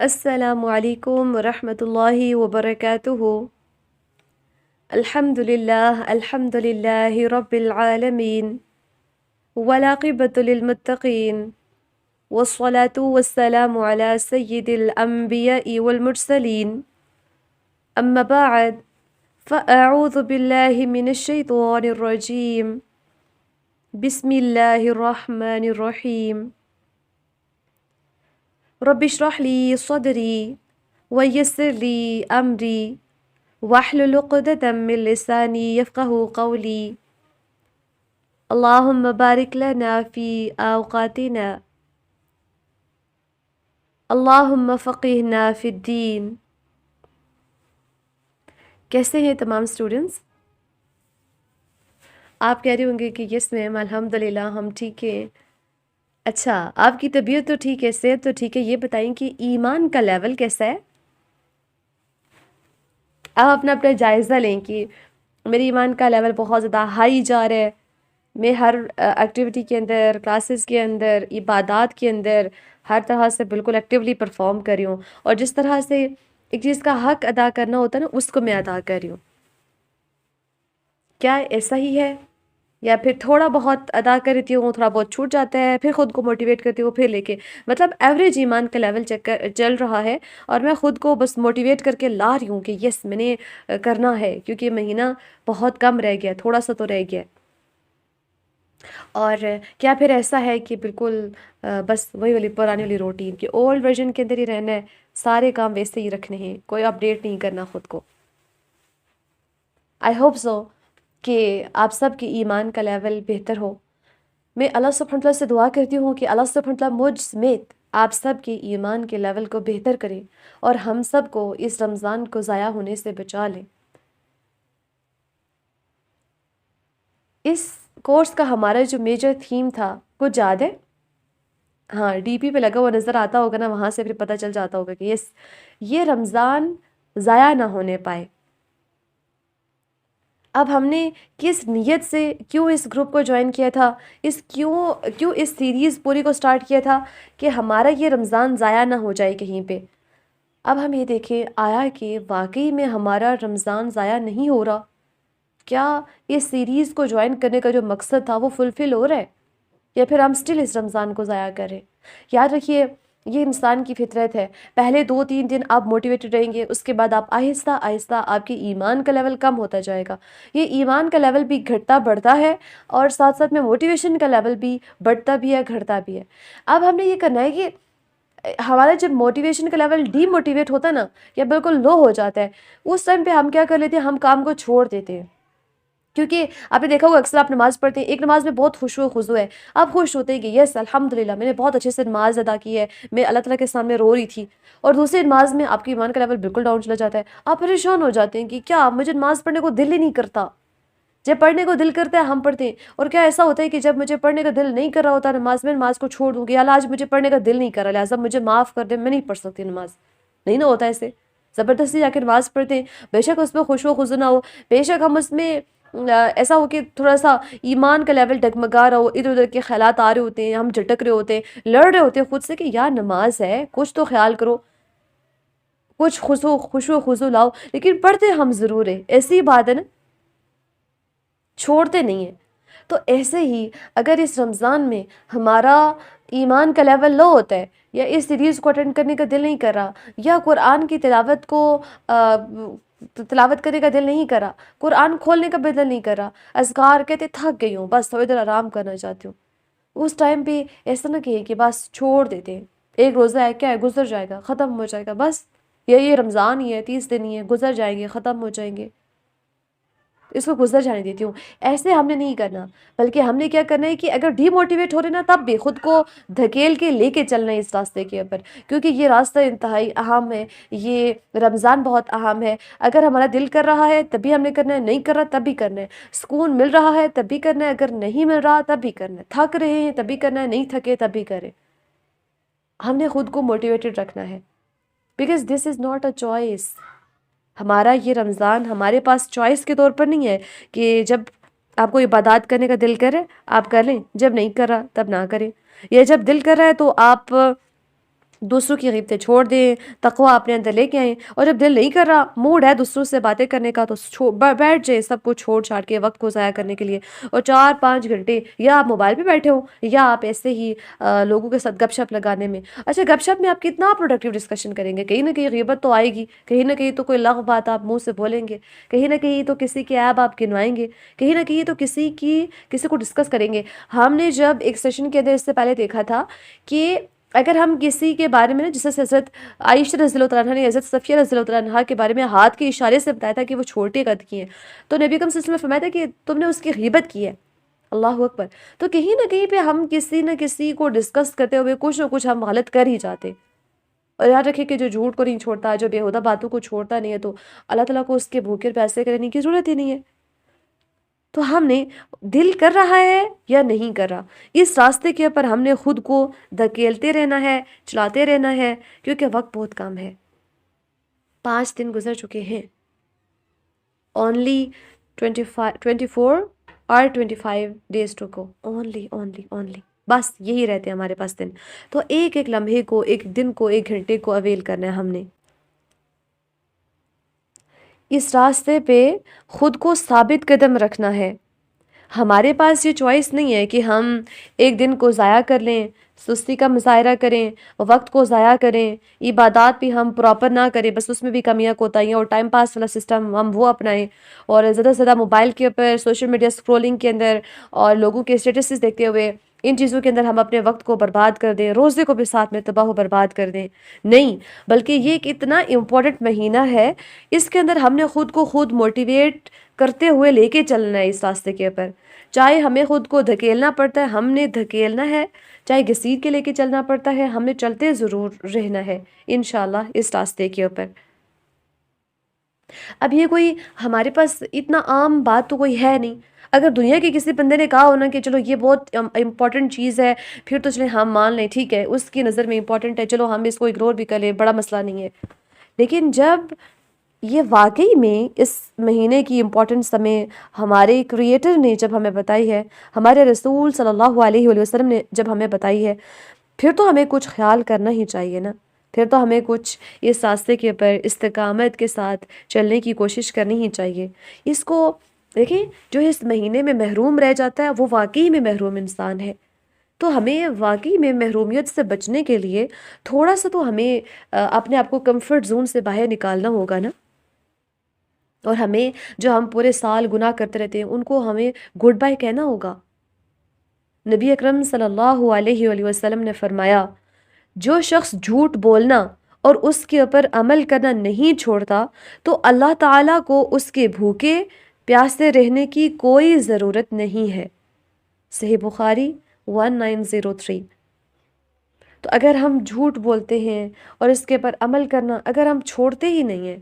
السلام علیکم ورحمۃ اللہ وبرکاتہ۔ الحمد للہ رب العالمین والعاقبۃ للمتقین والصلاة والسلام علی سید الانبیاء والمرسلین اما بعد فاعوذ باللہ من الشیطان الرجیم بسم اللہ الرحمن الرحیم رب اشرح لی صدری ویسر لی امری واحلل عقدۃ من لسانی یفقهوا قولی اللہم بارک لنا فی اوقاتنا اللہم فقہنا فی الدین۔ کیسے ہیں تمام اسٹوڈنٹس؟ آپ کہہ رہے ہوں گے کہ یس میم الحمدللہ ہم ٹھیک ہیں۔ اچھا، آپ کی طبیعت تو ٹھیک ہے، صحت تو ٹھیک ہے، یہ بتائیں کہ ایمان کا لیول کیسا ہے؟ آپ اپنا جائزہ لیں کہ میرے ایمان کا لیول بہت زیادہ ہائی جا رہا ہے، میں ہر ایکٹیویٹی کے اندر، کلاسز کے اندر، عبادات کے اندر ہر طرح سے بالکل ایکٹیولی پرفارم کر رہی ہوں، اور جس طرح سے ایک چیز کا حق ادا کرنا ہوتا ہے نا، اس کو میں ادا کر رہی ہوں۔ کیا ایسا ہی ہے؟ یا پھر تھوڑا بہت ادا کر دیتی ہوں، تھوڑا بہت چھوٹ جاتا ہے، پھر خود کو موٹیویٹ کرتی ہوں، پھر لے کے مطلب ایوریج ایمان کا لیول چل رہا ہے، اور میں خود کو بس موٹیویٹ کر کے لا رہی ہوں کہ یس میں نے کرنا ہے، کیونکہ مہینہ بہت کم رہ گیا، تھوڑا سا تو رہ گیا۔ اور کیا پھر ایسا ہے کہ بالکل بس وہی والی پرانی والی روٹین کہ اولڈ ورژن کے اندر ہی رہنا ہے، سارے کام ویسے ہی رکھنے ہیں، کوئی اپڈیٹ نہیں کرنا خود کو؟ آئی ہوپ سو کہ آپ سب کی ایمان کا لیول بہتر ہو۔ میں اللہ سبحانہ وتعالیٰ سے دعا کرتی ہوں کہ اللہ سبحانہ وتعالیٰ مجھ سمیت آپ سب کے ایمان کے لیول کو بہتر کرے، اور ہم سب کو اس رمضان کو ضائع ہونے سے بچا لے۔ اس کورس کا ہمارا جو میجر تھیم تھا کچھ یاد ہے؟ ہاں، ڈی پی پہ لگا ہوا نظر آتا ہوگا نا، وہاں سے پھر پتہ چل جاتا ہوگا کہ یہ رمضان ضائع نہ ہونے پائے۔ اب ہم نے کس نیت سے کیوں اس گروپ کو جوائن کیا تھا، کیوں اس سیریز پوری کو سٹارٹ کیا تھا کہ ہمارا یہ رمضان ضائع نہ ہو جائے کہیں پہ۔ اب ہم یہ دیکھیں آیا کہ واقعی میں ہمارا رمضان ضائع نہیں ہو رہا؟ کیا اس سیریز کو جوائن کرنے کا جو مقصد تھا وہ فلفل ہو رہا ہے، یا پھر ہم سٹل اس رمضان کو ضائع کر رہے؟ یاد رکھیے، یہ انسان کی فطرت ہے، پہلے 2-3 دن آپ موٹیویٹڈ رہیں گے، اس کے بعد آپ آہستہ آہستہ آپ کے ایمان کا لیول کم ہوتا جائے گا۔ یہ ایمان کا لیول بھی گھٹتا بڑھتا ہے، اور ساتھ ساتھ میں موٹیویشن کا لیول بھی بڑھتا بھی ہے، گھٹتا بھی ہے۔ اب ہم نے یہ کرنا ہے کہ ہمارا جب موٹیویشن کا لیول ڈی موٹیویٹ ہوتا ہے نا، یا بالکل لو ہو جاتا ہے، اس ٹائم پہ ہم کیا کر لیتے ہیں، ہم کام کو چھوڑ دیتے ہیں۔ کیونکہ آپ نے دیکھا ہوگا اکثر آپ نماز پڑھتے ہیں، ایک نماز میں بہت خشوع و خضوع ہے، آپ خوش ہوتے ہیں کہ یس الحمدللہ میں نے بہت اچھے سے نماز ادا کی ہے، میں اللہ تعالیٰ کے سامنے رو رہی تھی، اور دوسری نماز میں آپ کی ایمان کا لیول بالکل ڈاؤن چلا جاتا ہے، آپ پریشان ہو جاتے ہیں کہ کیا مجھے نماز پڑھنے کو دل ہی نہیں کرتا۔ جب پڑھنے کو دل کرتا ہے ہم پڑھتے ہیں، اور کیا ایسا ہوتا ہے کہ جب مجھے پڑھنے کا دل نہیں کر رہا ہوتا نماز میں، نماز کو چھوڑ دوں گی، اللہ آج مجھے پڑھنے کا دل نہیں کر رہا، لہٰذا مجھے معاف کر دے، میں نہیں پڑھ سکتی نماز، نہیں نہ ہوتا ایسے۔ زبردستی جا کے نماز پڑھتے ہیں، بے شک اس میں خشوع و خضوع نہ ہو، بے شک ہم اس میں ایسا ہو کہ تھوڑا سا ایمان کا لیول ڈگمگا رہا ہو، ادھر ادھر کے خیالات آ رہے ہوتے ہیں، ہم جھٹک رہے ہوتے ہیں، لڑ رہے ہوتے ہیں خود سے کہ یار نماز ہے، کچھ تو خیال کرو، کچھ خشوع و خضوع لاؤ، لیکن پڑھتے ہم ضرور ہیں، ایسی بات ہے نا، چھوڑتے نہیں ہیں۔ تو ایسے ہی اگر اس رمضان میں ہمارا ایمان کا لیول لو ہوتا ہے، یا اس سیریز کو اٹینڈ کرنے کا دل نہیں کر رہا، یا قرآن کی تلاوت کو تلاوت کرنے کا دل نہیں کر رہا، قرآن کھولنے کا بھی دل نہیں کر رہا، اذکار کہتے تھک گئی ہوں، بس تھوڑی دیر آرام کرنا چاہتی ہوں، اس ٹائم پہ ایسا نہ کہیں کہ بس چھوڑ دیتے ہیں، ایک روزہ ہے، کیا ہے، گزر جائے گا، ختم ہو جائے گا، بس یہ رمضان ہی ہے، 30 دن ہی ہے، گزر جائیں گے، ختم ہو جائیں گے، اس کو گزر جانے دیتی ہوں۔ ایسے ہم نے نہیں کرنا، بلکہ ہم نے کیا کرنا ہے کہ اگر ڈی موٹیویٹ ہو رہے نا، تب بھی خود کو دھکیل کے لے کے چلنا ہے اس راستے کے اوپر، کیونکہ یہ راستہ انتہائی اہم ہے، یہ رمضان بہت اہم ہے۔ اگر ہمارا دل کر رہا ہے تب بھی ہم نے کرنا ہے، نہیں کر رہا تب بھی کرنا ہے، سکون مل رہا ہے تب بھی کرنا ہے، اگر نہیں مل رہا تب بھی کرنا ہے، تھک رہے ہیں تب بھی کرنا ہے، نہیں تھکے تب بھی کریں۔ ہم نے خود کو موٹیویٹڈ رکھنا ہے، because this is not a choice. ہمارا یہ رمضان ہمارے پاس چوائس کے طور پر نہیں ہے کہ جب آپ کو عبادات کرنے کا دل کرے آپ کر لیں، جب نہیں کر رہا تب نہ کریں، یا جب دل کر رہا ہے تو آپ دوسروں کی غیبتیں چھوڑ دیں، تقویٰ اپنے اندر لے کے آئیں، اور جب دل نہیں کر رہا، موڈ ہے دوسروں سے باتیں کرنے کا، تو بیٹھ جائے سب کو چھوڑ چھاڑ کے وقت کو ضائع کرنے کے لیے، اور 4-5 گھنٹے یا آپ موبائل پہ بیٹھے ہوں یا آپ ایسے ہی لوگوں کے ساتھ گپ شپ لگانے میں۔ اچھا، گپ شپ میں آپ کتنا پروڈکٹیو ڈسکشن کریں گے؟ کہیں نہ کہیں غیبت تو آئے گی، کہیں نہ کہیں تو کوئی لغو بات آپ منہ سے بولیں گے، کہیں نہ کہیں تو کسی کے عیب آپ گنوائیں گے، کہیں نہ کہیں تو کسی کو ڈسکس کریں گے۔ ہم نے جب ایک سیشن کے اندر اس سے پہلے دیکھا تھا کہ اگر ہم کسی کے بارے میں جیسے حضرت عائشہ رضی اللہ تعالیٰ عنہ نے حضرت صفیہ رضی اللہ تعالیٰ عنہ کے بارے میں ہاتھ کے اشارے سے بتایا تھا کہ وہ چھوٹے قد کی ہیں، تو نبی اکرم صلی اللہ علیہ وسلم نے فرمایا تھا کہ تم نے اس کی غیبت کی ہے۔ اللہ اکبر! تو کہیں نہ کہیں پہ ہم کسی نہ کسی کو ڈسکس کرتے ہوئے کچھ نہ کچھ ہم غلط کر ہی جاتے۔ اور یاد رکھیں کہ جو جھوٹ کو نہیں چھوڑتا، جو بیہودہ باتوں کو چھوڑتا نہیں ہے، تو اللہ تعالیٰ کو اس کے بھوکے پیسے کرنے کی ضرورت ہی نہیں ہے۔ تو ہم نے دل کر رہا ہے یا نہیں کر رہا، اس راستے کے اوپر ہم نے خود کو دھکیلتے رہنا ہے، چلاتے رہنا ہے، کیونکہ وقت بہت کم ہے۔ 5 دن گزر چکے ہیں، اونلی 24 اور 25 days to go، اونلی بس یہی رہتے ہیں ہمارے پاس دن۔ تو ایک ایک لمحے کو، ایک دن کو، ایک گھنٹے کو اویل کرنا ہے ہم نے۔ اس راستے پہ خود کو ثابت قدم رکھنا ہے۔ ہمارے پاس یہ چوائس نہیں ہے کہ ہم ایک دن کو ضائع کر لیں، سستی کا مظاہرہ کریں، وقت کو ضائع کریں، عبادات بھی ہم پراپر نہ کریں، بس اس میں بھی کمیاں کوتاہیاں، اور ٹائم پاس والا سسٹم ہم وہ اپنائیں، اور زیادہ سے زیادہ موبائل کے اوپر سوشل میڈیا اسکرولنگ کے اندر اور لوگوں کے اسٹیٹسز دیکھتے ہوئے ان چیزوں کے اندر ہم اپنے وقت کو برباد کر دیں، روزے کو بھی ساتھ میں تباہ و برباد کر دیں۔ نہیں، بلکہ یہ ایک اتنا امپورٹنٹ مہینہ ہے، اس کے اندر ہم نے خود کو خود موٹیویٹ کرتے ہوئے لے کے چلنا ہے اس راستے کے اوپر۔ چاہے ہمیں خود کو دھکیلنا پڑتا ہے، ہم نے دھکیلنا ہے، چاہے گھسیٹ کے لے کے چلنا پڑتا ہے، ہم نے چلتے ضرور رہنا ہے انشاءاللہ اس راستے کے اوپر۔ اب یہ کوئی ہمارے پاس اتنا عام بات تو کوئی ہے نہیں۔ اگر دنیا کے کسی بندے نے کہا ہونا کہ چلو یہ بہت امپورٹنٹ چیز ہے، پھر تو چلیں ہم مان لیں، ٹھیک ہے اس کی نظر میں امپورٹنٹ ہے، چلو ہم اس کو اگنور بھی کر لیں، بڑا مسئلہ نہیں ہے۔ لیکن جب یہ واقعی میں اس مہینے کی امپورٹنس ہمیں ہمارے کریٹر نے جب ہمیں بتائی ہے، ہمارے رسول صلی اللہ علیہ وآلہ وسلم نے جب ہمیں بتائی ہے، پھر تو ہمیں کچھ خیال کرنا ہی چاہیے نا۔ پھر تو ہمیں کچھ اس راستے کے اوپر استقامت کے ساتھ چلنے کی کوشش کرنی ہی چاہیے۔ اس کو دیکھیں، جو اس مہینے میں محروم رہ جاتا ہے وہ واقعی میں محروم انسان ہے۔ تو ہمیں واقعی میں محرومیت سے بچنے کے لیے تھوڑا سا تو ہمیں اپنے آپ کو کمفرٹ زون سے باہر نکالنا ہوگا نا، اور ہمیں جو ہم پورے سال گناہ کرتے رہتے ہیں ان کو ہمیں گڈ بائی کہنا ہوگا۔ نبی اکرم صلی اللہ علیہ وآلہ وسلم نے فرمایا، جو شخص جھوٹ بولنا اور اس کے اوپر عمل کرنا نہیں چھوڑتا تو اللہ تعالیٰ کو اس کے بھوکے پیاسے رہنے کی کوئی ضرورت نہیں ہے۔ صحیح بخاری 1903۔ تو اگر ہم جھوٹ بولتے ہیں اور اس کے اوپر عمل کرنا اگر ہم چھوڑتے ہی نہیں ہیں،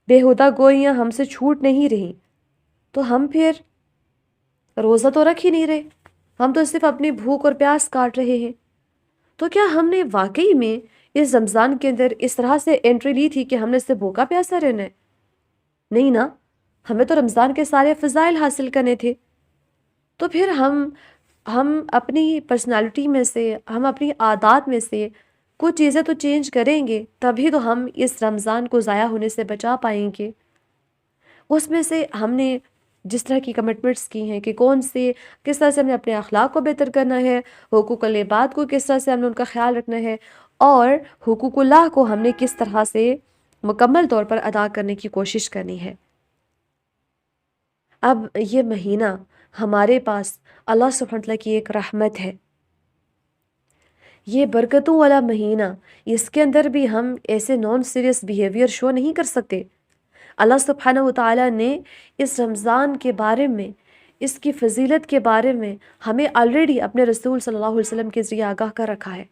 بیہودہ گوئیاں ہم سے چھوٹ نہیں رہی، تو ہم پھر روزہ تو رکھ ہی نہیں رہے، ہم تو صرف اپنی بھوک اور پیاس کاٹ رہے ہیں۔ تو کیا ہم نے واقعی میں اس رمضان کے اندر اس طرح سے انٹری لی تھی کہ ہم نے صرف بھوکا پیاسا رہنا ہے؟ نہیں نا، ہمیں تو رمضان کے سارے فضائل حاصل کرنے تھے۔ تو پھر ہم اپنی پرسنالٹی میں سے، ہم اپنی عادات میں سے کچھ چیزیں تو چینج کریں گے، تبھی تو ہم اس رمضان کو ضائع ہونے سے بچا پائیں گے۔ اس میں سے ہم نے جس طرح کی کمٹمنٹس کی ہیں کہ کس طرح سے ہم نے اپنے اخلاق کو بہتر کرنا ہے، حقوق العباد کو کس طرح سے ہم نے ان کا خیال رکھنا ہے، اور حقوق اللہ کو ہم نے کس طرح سے مکمل طور پر ادا کرنے کی کوشش کرنی ہے۔ اب یہ مہینہ ہمارے پاس اللہ سبحانہ وتعالیٰ کی ایک رحمت ہے، یہ برکتوں والا مہینہ، اس کے اندر بھی ہم ایسے نان سیریس بیہیویئر شو نہیں کر سکتے۔ اللہ سبحانہ وتعالیٰ نے اس رمضان کے بارے میں، اس کی فضیلت کے بارے میں ہمیں آلریڈی اپنے رسول صلی اللہ علیہ وسلم کے ذریعے آگاہ کر رکھا ہے۔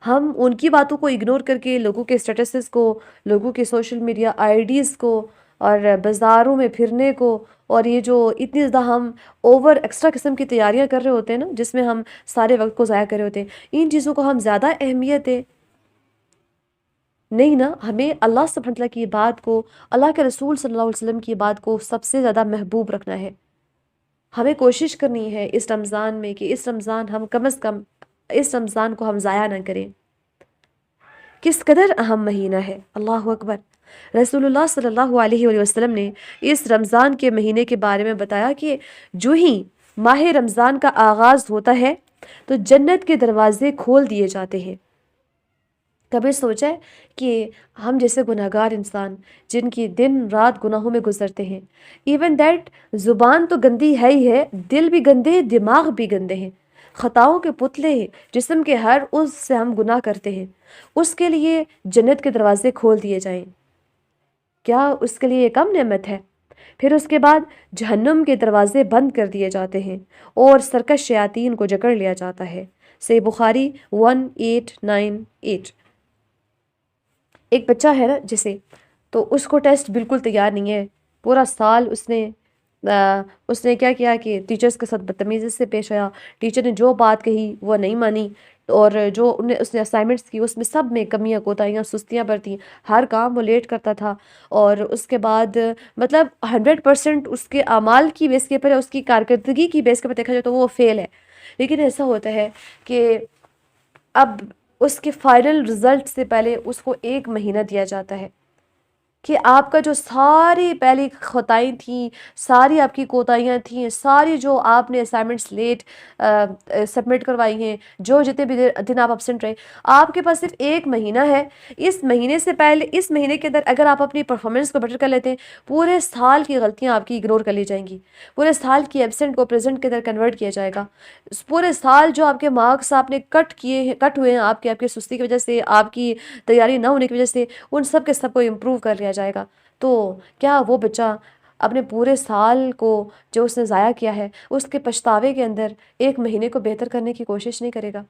ہم ان کی باتوں کو اگنور کر کے لوگوں کے اسٹیٹسز کو، لوگوں کے سوشل میڈیا آئی ڈیز کو، اور بازاروں میں پھرنے کو، اور یہ جو اتنی زیادہ ہم اوور ایکسٹرا قسم کی تیاریاں کر رہے ہوتے ہیں نا، جس میں ہم سارے وقت کو ضائع کر رہے ہوتے ہیں، ان چیزوں کو ہم زیادہ اہمیت دیں۔ نہیں نا، ہمیں اللہ سبحانہ وتعالیٰ کی بات کو، اللہ کے رسول صلی اللہ علیہ وسلم کی بات کو سب سے زیادہ محبوب رکھنا ہے۔ ہمیں کوشش کرنی ہے اس رمضان میں کہ اس رمضان ہم کم از کم اس رمضان کو ہم ضائع نہ کریں۔ کس قدر اہم مہینہ ہے، اللہ اکبر۔ رسول اللہ صلی اللہ علیہ وآلہ وسلم نے اس رمضان کے مہینے کے بارے میں بتایا کہ جو ہی ماہ رمضان کا آغاز ہوتا ہے تو جنت کے دروازے کھول دیے جاتے ہیں۔ کبھی سوچا ہے کہ ہم جیسے گناہگار انسان جن کی دن رات گناہوں میں گزرتے ہیں، ایون دیٹ زبان تو گندی ہے ہی ہے، دل بھی گندے ہیں، دماغ بھی گندے ہیں، خطاؤں کے پتلے ہیں، جسم کے ہر عضو سے ہم گناہ کرتے ہیں، اس کے لیے جنت کے دروازے کھول دیے جائیں، کیا اس کے لیے کم نعمت ہے؟ پھر اس کے بعد جہنم کے دروازے بند کر دیے جاتے ہیں اور سرکش شیاطین کو جکڑ لیا جاتا ہے۔ صحیح بخاری 1898۔ ایک بچہ ہے نا جسے، تو اس کو ٹیسٹ بالکل تیار نہیں ہے، پورا سال اس نے کیا کیا کہ ٹیچرز کے ساتھ بدتمیزی سے پیش آیا، ٹیچر نے جو بات کہی وہ نہیں مانی، اور جو اس نے اسائنمنٹس کی اس میں سب میں کمیاں کوتاہیاں سستیاں برتیں، ہر کام وہ لیٹ کرتا تھا، اور اس کے بعد مطلب 100% اس کے اعمال کی بیس کے پر، اس کی کارکردگی کی بیس کے پر دیکھا جائے تو وہ فیل ہے۔ لیکن ایسا ہوتا ہے کہ اب اس کے فائنل رزلٹ سے پہلے اس کو 1 مہینہ دیا جاتا ہے کہ آپ کا جو ساری پہلی خطائیں تھیں، ساری آپ کی کوتاہیاں تھیں، ساری جو آپ نے اسائنمنٹس لیٹ سبمٹ کروائی ہیں، جو جتنے بھی دن آپ ابسنٹ رہے، آپ کے پاس صرف 1 مہینہ ہے۔ اس مہینے سے پہلے، اس مہینے کے اندر اگر آپ اپنی پرفارمنس کو بیٹر کر لیتے ہیں، پورے سال کی غلطیاں آپ کی اگنور کر لی جائیں گی، پورے سال کی ایبسنٹ کو پریزنٹ کے اندر کنورٹ کیا جائے گا، پورے سال جو آپ کے مارکس آپ نے کٹ ہوئے ہیں آپ کے سستی کی وجہ سے، آپ کی تیاری نہ ہونے کی وجہ سے، ان سب کے سب کو امپروو کر لیا جائے گا۔ تو کیا وہ بچہ اپنے پورے سال کو جو اس نے ضائع کیا ہے، اس کے پچھتاوے کے اندر 1 مہینے کو بہتر کرنے کی کوشش نہیں کرے گا؟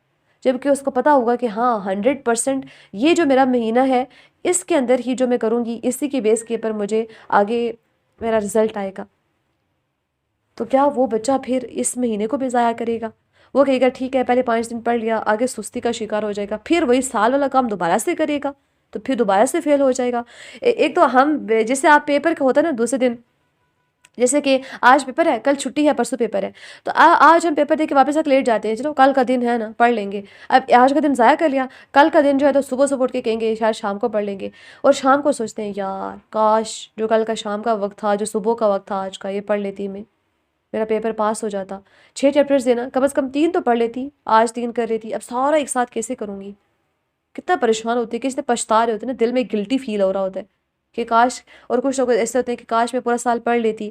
جبکہ اس کو پتا ہوگا کہ ہاں 100% یہ جو میرا مہینہ ہے، اس کے اندر ہی جو میں کروں گی، اسی کی بیس کے پر مجھے آگے میرا رزلٹ آئے گا۔ تو کیا وہ بچہ پھر اس مہینے کو بھی ضائع کرے گا؟ وہ کہے گا ٹھیک ہے پہلے 5 دن پڑھ لیا، آگے سستی کا شکار ہو جائے گا، پھر وہی سال والا کام دوبارہ سے کرے گا، تو پھر دوبارہ سے فیل ہو جائے گا۔ ایک تو ہم جیسے آپ پیپر کا ہوتا ہے نا دوسرے دن، جیسے کہ آج پیپر ہے، کل چھٹی ہے، پرسوں پیپر ہے، تو آج ہم پیپر دے کے واپس تک لیٹ جاتے ہیں، چلو کل کا دن ہے نا پڑھ لیں گے، اب آج کا دن ضائع کر لیا، کل کا دن جو ہے تو صبح صبح اٹھ کے کہیں گے شاید شام کو پڑھ لیں گے، اور شام کو سوچتے ہیں یار کاش جو کل کا شام کا وقت تھا، جو صبح کا وقت تھا آج کا، یہ پڑھ لیتی میں، میرا پیپر پاس ہو جاتا، 6 چیپٹرز دینا، کم از کم 3 تو پڑھ لیتی، آج 3 کر لیتی، اب سارا ایک ساتھ کیسے کروں گی؟ کتنا پریشان ہوتے ہیں، کسی نے پچھتا رہے ہوتے ہیں نا، دل میں گلٹی فیل ہو رہا ہوتا ہے کہ کاش، اور کچھ لوگ ایسے ہوتے ہیں کہ کاش میں پورا سال پڑھ لیتی،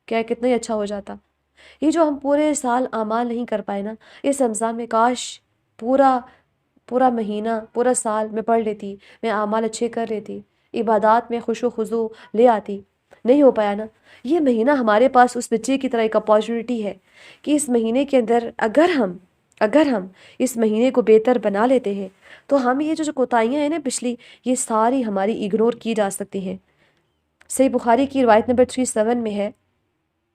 کیا کتنا ہی اچھا ہو جاتا۔ یہ جو ہم پورے سال اعمال نہیں کر پائے نا، اس رمضان میں کاش پورا پورا مہینہ، پورا سال میں پڑھ لیتی، میں اعمال اچھے کر لیتی، عبادات میں خشوع و خضوع لے آتی، نہیں ہو پایا نا۔ یہ مہینہ ہمارے پاس اس بچے کی طرح ایک اپارچونیٹی ہے کہ اس مہینے کے اندر اگر ہم اس مہینے کو بہتر بنا لیتے ہیں تو ہم یہ جو کوتاہیاں ہیں نا پچھلی، یہ ساری ہماری اگنور کی جا سکتی ہیں۔ صحیح بخاری کی روایت نمبر 37 میں ہے،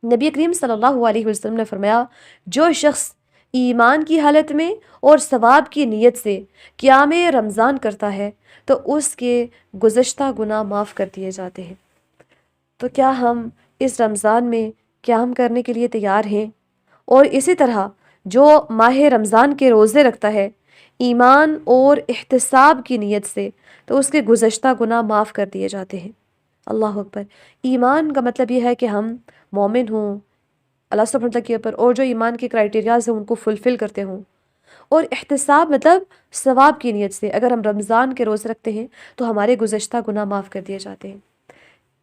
نبی کریم صلی اللہ علیہ وسلم نے فرمایا، جو شخص ایمان کی حالت میں اور ثواب کی نیت سے قیام رمضان کرتا ہے تو اس کے گزشتہ گناہ معاف کر دیے جاتے ہیں۔ تو کیا ہم اس رمضان میں قیام کرنے کے لیے تیار ہیں؟ اور اسی طرح جو ماہ رمضان کے روزے رکھتا ہے ایمان اور احتساب کی نیت سے تو اس کے گزشتہ گناہ معاف کر دیے جاتے ہیں۔ اللہ اکبر۔ ایمان کا مطلب یہ ہے کہ ہم مومن ہوں اللہ سبحانہ وتعالیٰ کے اوپر، اور جو ایمان کے کرائٹیریاز ہیں ان کو فلفل کرتے ہوں، اور احتساب مطلب ثواب کی نیت سے اگر ہم رمضان کے روزے رکھتے ہیں تو ہمارے گزشتہ گناہ معاف کر دیے جاتے ہیں۔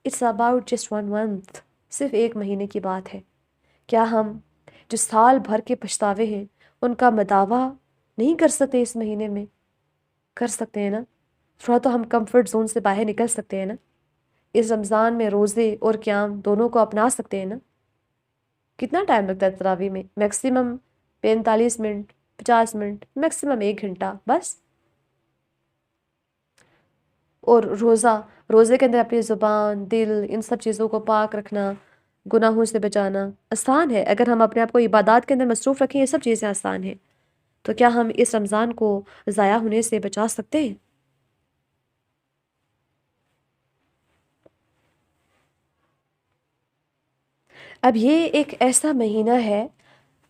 اٹس اباؤٹ جسٹ 1 month، صرف 1 مہینے کی بات ہے۔ کیا ہم جو سال بھر کے پچھتاوے ہیں ان کا مداوع نہیں کر سکتے اس مہینے میں؟ کر سکتے ہیں نا، تھوڑا تو ہم کمفرٹ زون سے باہر نکل سکتے ہیں نا، اس رمضان میں روزے اور قیام دونوں کو اپنا سکتے ہیں نا۔ کتنا ٹائم لگتا ہے تراویح میں؟ میکسیمم 45 منٹ، 50 منٹ، میکسیمم 1 گھنٹہ بس۔ اور روزے کے اندر اپنی زبان، دل، ان سب چیزوں کو پاک رکھنا، گناہوں سے بچانا آسان ہے اگر ہم اپنے آپ کو عبادات کے اندر مصروف رکھیں، یہ سب چیزیں آسان ہیں۔ تو کیا ہم اس رمضان کو ضائع ہونے سے بچا سکتے ہیں؟ اب یہ ایک ایسا مہینہ ہے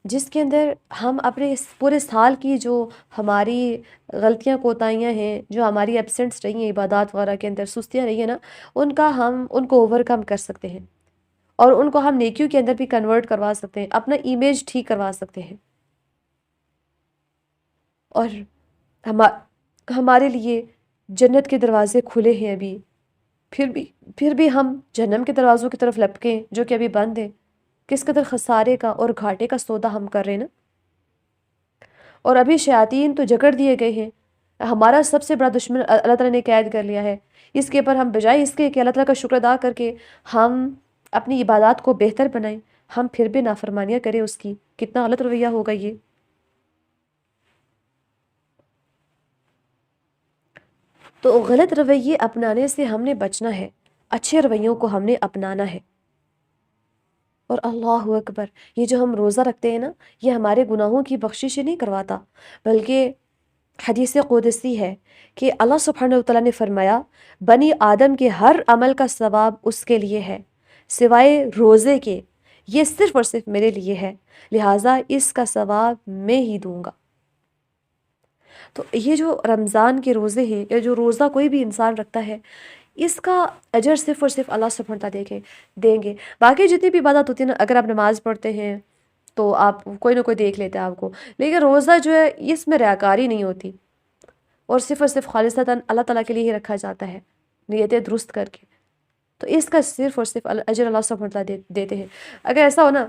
جس کے اندر ہم اپنے اس پورے سال کی جو ہماری غلطیاں کوتاہیاں ہیں، جو ہماری ایبسنٹس رہی ہیں عبادات وغیرہ کے اندر، سستیاں رہی ہیں نا، ہم ان کو اوور کم کر سکتے ہیں، اور ان کو ہم نیکیوں کے اندر بھی کنورٹ کروا سکتے ہیں، اپنا امیج ٹھیک کروا سکتے ہیں، اور ہمارے لیے جنت کے دروازے کھلے ہیں ابھی، پھر بھی ہم جہنم کے دروازوں کی طرف لپکیں جو کہ ابھی بند ہیں۔ کس قدر خسارے کا اور گھاٹے کا سودا ہم کر رہے ہیں نا۔ اور ابھی شیاطین تو جکڑ دیے گئے ہیں، ہمارا سب سے بڑا دشمن اللہ تعالیٰ نے قید کر لیا ہے۔ اس کے اوپر ہم بجائے اس کے کہ اللہ تعالیٰ کا شکر ادا کر کے ہم اپنی عبادات کو بہتر بنائیں، ہم پھر بھی نافرمانیاں کریں اس کی، کتنا غلط رویہ ہوگا یہ۔ تو غلط رویے اپنانے سے ہم نے بچنا ہے، اچھے رویوں کو ہم نے اپنانا ہے۔ اور اللہ اکبر، یہ جو ہم روزہ رکھتے ہیں نا، یہ ہمارے گناہوں کی بخشش نہیں کرواتا، بلکہ حدیث قدسی ہے کہ اللہ سبحانہ وتعالیٰ نے فرمایا بنی آدم کے ہر عمل کا ثواب اس کے لیے ہے سوائے روزے کے، یہ صرف اور صرف میرے لیے ہے، لہٰذا اس کا ثواب میں ہی دوں گا۔ تو یہ جو رمضان کے روزے ہیں، یا جو روزہ کوئی بھی انسان رکھتا ہے، اس کا اجر صرف اور صرف اللہ سبحانہ وتعالیٰ دیں گے۔ باقی جتنی بھی عبادت ہوتی ہے نا، اگر آپ نماز پڑھتے ہیں تو آپ کوئی نہ کوئی دیکھ لیتے ہیں آپ کو، لیکن روزہ جو ہے اس میں ریاکاری نہیں ہوتی، اور صرف اور صرف خالصتاً اللہ تعالیٰ کے لیے ہی رکھا جاتا ہے، نیتیں درست کر کے۔ تو اس کا صرف اور صرف اجر اللہ سبحانہ وتعالیٰ دیتے ہیں۔ اگر ایسا ہو نا،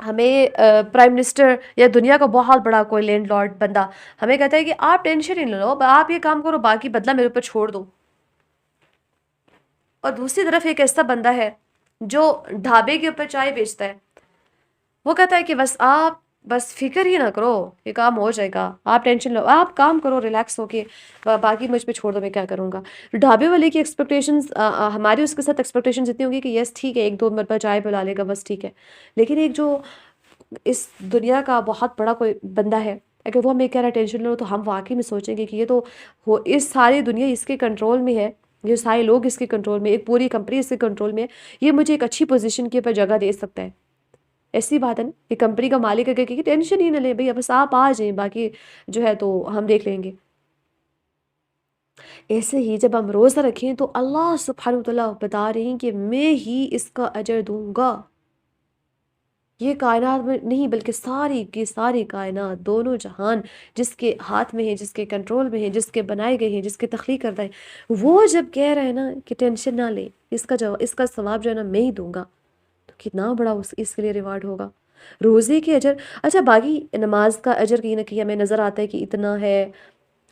ہمیں پرائم منسٹر یا دنیا کا بہت بڑا کوئی لینڈ لارڈ بندہ ہمیں کہتا ہے کہ آپ ٹینشن ہی نہ لو، آپ یہ کام کرو، باقی بدلہ میرے اوپر چھوڑ دو، اور دوسری طرف ایک ایسا بندہ ہے جو ڈھابے کے اوپر چائے بیچتا ہے، وہ کہتا ہے کہ آپ بس فکر ہی نہ کرو، یہ کام ہو جائے گا، آپ ٹینشن لو، آپ کام کرو ریلیکس ہو کے، باقی مجھ پہ چھوڑ دو، میں کیا کروں گا۔ ڈھابے والے کی ایکسپیکٹیشنز، ہماری اس کے ساتھ ایکسپیکٹیشنز اتنی ہوگی کہ یس ٹھیک ہے، ایک دو مرتبہ چائے پلا لے گا، بس ٹھیک ہے۔ لیکن ایک جو اس دنیا کا بہت بڑا کوئی بندہ ہے، اگر وہ ہمیں کہہ رہا ہے ٹینشن لو، تو ہم واقعی میں سوچیں گے کہ یہ تو اس ساری دنیا اس کے کنٹرول میں ہے، یہ سارے لوگ اس کے کنٹرول میں، ایک پوری کمپنی اس کے کنٹرول میں ہے، یہ مجھے ایک اچھی پوزیشن کے اوپر جگہ دے سکتا ہے۔ ایسی بات ہے نا کہ کمپنی کا مالک ہے کہ ٹینشن ہی نہ لے بھئی، بس آپ آ جائیں، باقی جو ہے تو ہم دیکھ لیں گے۔ ایسے ہی جب ہم روزہ رکھیں تو اللہ سبحانہ وتعالیٰ بتا رہے ہیں کہ میں ہی اس کا اجر دوں گا۔ یہ کائنات میں نہیں بلکہ ساری کی ساری کائنات، دونوں جہان جس کے ہاتھ میں ہے، جس کے کنٹرول میں ہے، جس کے بنائے گئے ہیں، جس کے تخلیق کردہ ہے، وہ جب کہہ رہے ہیں نا کہ ٹینشن نہ لے، اس کا ثواب جو ہے نا میں ہی دوں گا، تو کتنا بڑا اس کے لیے ریوارڈ ہوگا۔ روزے کے اجر، اچھا باقی نماز کا اجر کہیں نہ کہیں ہمیں نظر آتا ہے کہ اتنا ہے،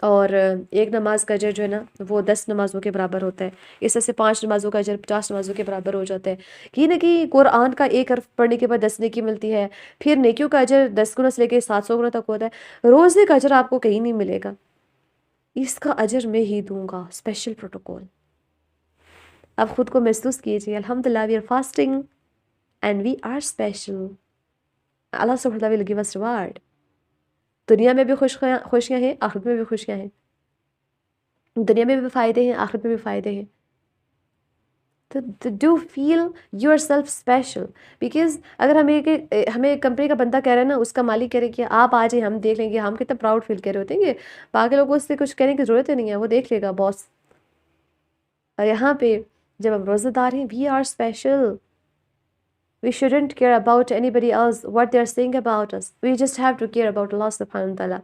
اور ایک نماز کا اجر جو ہے نا وہ 10 نمازوں کے برابر ہوتا ہے، اس طرح سے 5 نمازوں کا اجر 50 نمازوں کے برابر ہو جاتا ہے۔ کہیں نہ کہیں قرآن کا ایک حرف پڑھنے کے بعد 10 نیکی ملتی ہے، پھر نیکیوں کا اجر 10 گنا سے لے کے 700 گنا تک ہوتا ہے۔ روزے کا اجر آپ کو کہیں نہیں ملے گا، اس کا اجر میں ہی دوں گا، اسپیشل پروٹوکول۔ اب خود کو محسوس کیجیے، الحمدللہ we are fasting and we are special, اللہ سبحانہ وتعالیٰ will give us reward۔ دنیا میں بھی خوشیاں ہیں، آخرت میں بھی خوشیاں ہیں، دنیا میں بھی فائدے ہیں، آخرت میں بھی فائدے ہیں۔ تو do feel yourself special, because اگر ہمیں کمپنی کا بندہ کہہ رہا ہے نا، اس کا مالک کہہ رہے کہ آپ آ جائیں، ہم دیکھ لیں گے، ہم کتنا پراؤڈ فیل کر رہے ہوتے ہیں کہ باقی لوگوں سے کچھ کہنے کی ضرورت ہی نہیں ہے، وہ دیکھ لے گا باس۔ اور یہاں پہ جب ہم روزہ دار ہیں، we are special, we shouldn't care about anybody else what they're saying about us, we just have to care about Allah subhanahu wa ta'ala,